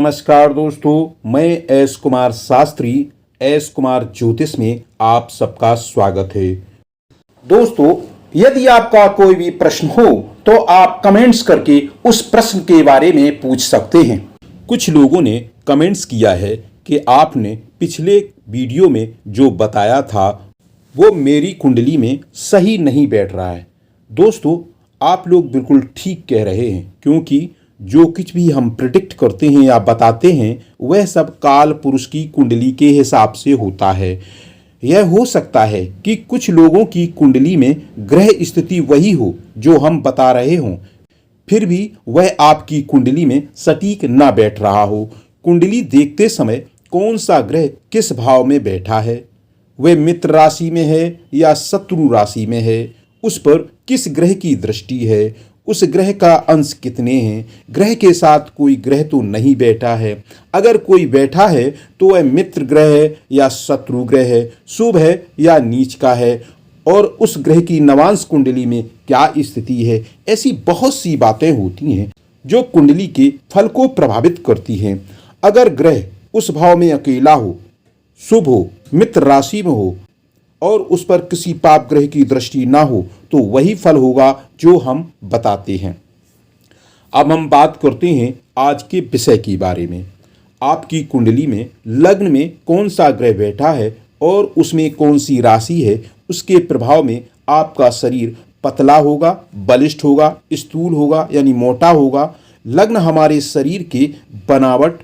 नमस्कार दोस्तों, मैं एस कुमार शास्त्री एस कुमार ज्योतिष में आप सबका स्वागत है। दोस्तों, यदि आपका कोई भी प्रश्न हो तो आप कमेंट्स करके उस प्रश्न के बारे में पूछ सकते हैं। कुछ लोगों ने कमेंट्स किया है कि आपने पिछले वीडियो में जो बताया था वो मेरी कुंडली में सही नहीं बैठ रहा है। दोस्तों, आप लोग बिल्कुल ठीक कह रहे हैं, क्योंकि जो कुछ भी हम प्रिडिक्ट करते हैं या बताते हैं वह सब काल पुरुष की कुंडली के हिसाब से होता है। यह हो सकता है कि कुछ लोगों की कुंडली में ग्रह स्थिति वही हो जो हम बता रहे हों, फिर भी वह आपकी कुंडली में सटीक ना बैठ रहा हो। कुंडली देखते समय कौन सा ग्रह किस भाव में बैठा है, वह मित्र राशि में है या शत्रु राशि में है, उस पर किस ग्रह की दृष्टि है, उस ग्रह का अंश कितने हैं, ग्रह के साथ कोई ग्रह तो नहीं बैठा है, अगर कोई बैठा है तो वह मित्र ग्रह है या शत्रु ग्रह है, शुभ है या नीच का है, और उस ग्रह की नवांश कुंडली में क्या स्थिति है। ऐसी बहुत सी बातें होती हैं जो कुंडली के फल को प्रभावित करती हैं। अगर ग्रह उस भाव में अकेला हो, शुभ हो, मित्र राशि में हो और उस पर किसी पाप ग्रह की दृष्टि ना हो तो वही फल होगा जो हम बताते हैं। अब हम बात करते हैं आज के विषय के बारे में। आपकी कुंडली में लग्न में कौन सा ग्रह बैठा है और उसमें कौन सी राशि है, उसके प्रभाव में आपका शरीर पतला होगा, बलिष्ठ होगा, स्थूल होगा यानी मोटा होगा। लग्न हमारे शरीर के बनावट,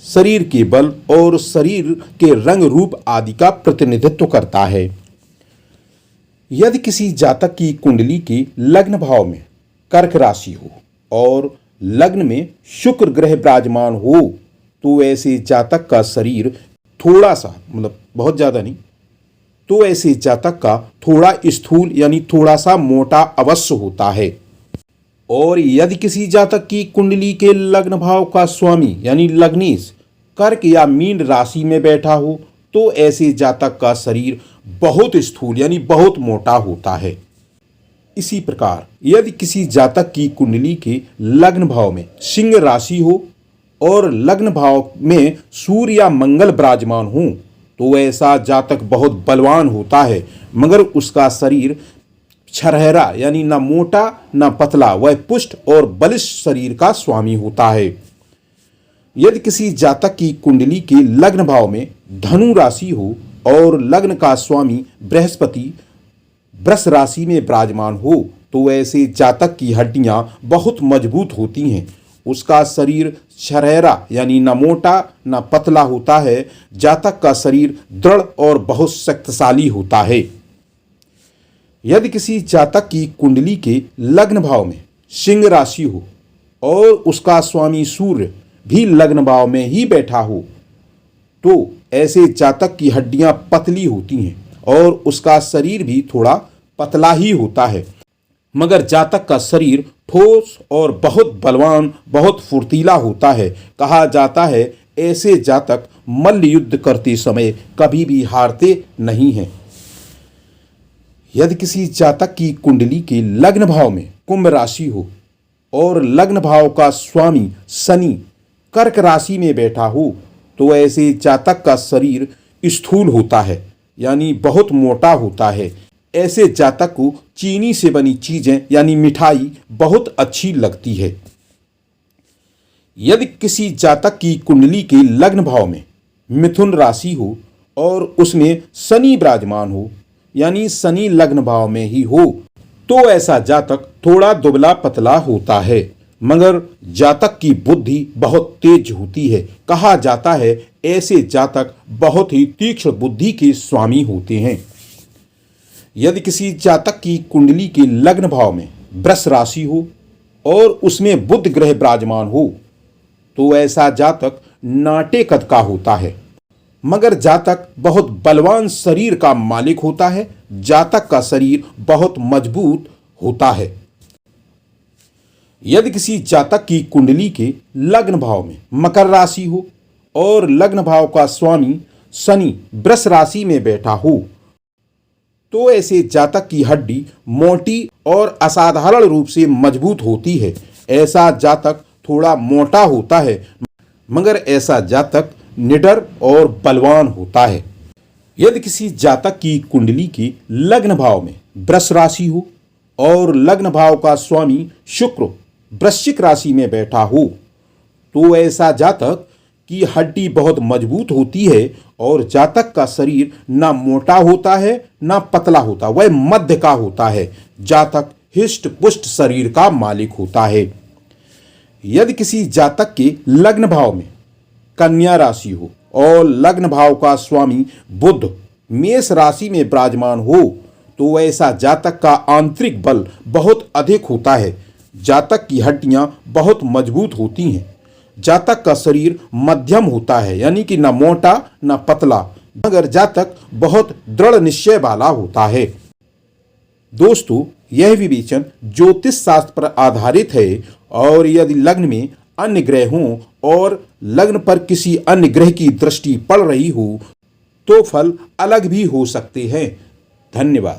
शरीर के बल और शरीर के रंग रूप आदि का प्रतिनिधित्व करता है। यदि किसी जातक की कुंडली के लग्न भाव में कर्क राशि हो और लग्न में शुक्र ग्रह विराजमान हो तो ऐसे जातक का शरीर थोड़ा सा, मतलब बहुत ज़्यादा नहीं, तो ऐसे जातक का थोड़ा स्थूल यानी थोड़ा सा मोटा अवश्य होता है। और यदि किसी जातक की कुंडली के लग्न भाव का स्वामी यानी लग्नेश कर्क या मीन राशि में बैठा हो तो ऐसे जातक का शरीर बहुत स्थूल यानी बहुत मोटा होता है। इसी प्रकार यदि किसी जातक की कुंडली के लग्न भाव में सिंह राशि हो और लग्न भाव में सूर्य या मंगल विराजमान हो तो ऐसा जातक बहुत बलवान होता है, मगर उसका शरीर छरहरा यानी ना मोटा ना पतला, वह पुष्ट और बलिष्ठ शरीर का स्वामी होता है। यदि किसी जातक की कुंडली के लग्न भाव में धनु राशि हो और लग्न का स्वामी बृहस्पति वृष राशि में विराजमान हो तो ऐसे जातक की हड्डियां बहुत मजबूत होती हैं, उसका शरीर छरहरा यानी न मोटा न पतला होता है। जातक का शरीर दृढ़ और बहुत शक्तिशाली होता है। यदि किसी जातक की कुंडली के लग्न भाव में सिंह राशि हो और उसका स्वामी सूर्य भी लग्न भाव में ही बैठा हो तो ऐसे जातक की हड्डियां पतली होती हैं और उसका शरीर भी थोड़ा पतला ही होता है, मगर जातक का शरीर ठोस और बहुत बलवान, बहुत फुर्तीला होता है। कहा जाता है ऐसे जातक मल्ल युद्ध करते समय कभी भी हारते नहीं हैं। यदि किसी जातक की कुंडली के लग्न भाव में कुंभ राशि हो और लग्न भाव का स्वामी शनि कर्क राशि में बैठा हो तो ऐसे जातक का शरीर स्थूल होता है यानी बहुत मोटा होता है। ऐसे जातक को चीनी से बनी चीजें यानी मिठाई बहुत अच्छी लगती है। यदि किसी जातक की कुंडली के लग्न भाव में मिथुन राशि हो और उसमें शनि विराजमान हो यानी शनि लग्न भाव में ही हो तो ऐसा जातक थोड़ा दुबला पतला होता है, मगर जातक की बुद्धि बहुत तेज होती है। कहा जाता है ऐसे जातक बहुत ही तीक्ष्ण बुद्धि के स्वामी होते हैं। यदि किसी जातक की कुंडली के लग्न भाव में वृष राशि हो और उसमें बुध ग्रह विराजमान हो तो ऐसा जातक नाटे कद का होता है, मगर जातक बहुत बलवान शरीर का मालिक होता है। जातक का शरीर बहुत मजबूत होता है। यदि किसी जातक की कुंडली के लग्न भाव में मकर राशि हो और लग्न भाव का स्वामी शनि वृष राशि में बैठा हो तो ऐसे जातक की हड्डी मोटी और असाधारण रूप से मजबूत होती है। ऐसा जातक थोड़ा मोटा होता है, मगर ऐसा जातक निडर और बलवान होता है। यदि किसी जातक की कुंडली की लग्न भाव में वृष राशि हो और लग्न भाव का स्वामी शुक्र वृश्चिक राशि में बैठा हो, तो ऐसा जातक की हड्डी बहुत मजबूत होती है और जातक का शरीर ना मोटा होता है ना पतला होता, वह मध्य का होता है। जातक हिष्ट पुष्ट शरीर का मालिक होता है। यदि किसी जातक के लग्न भाव में कन्या राशि हो और लग्न भाव का स्वामी बुध मेष राशि में विराजमान हो, तो ऐसा जातक का आंतरिक बल बहुत अधिक होता है। जातक की हड्डियां बहुत मजबूत होती हैं। जातक का शरीर मध्यम होता है, यानी कि न मोटा न पतला, मगर जातक बहुत दृढ़ निश्चय वाला होता है। दोस्तों, यह विवेचन ज्योतिष शास्त्र पर आधारित है और यदि लग्न में अन्य ग्रह हों और लग्न पर किसी अन्य ग्रह की दृष्टि पड़ रही हो तो फल अलग भी हो सकते हैं। धन्यवाद।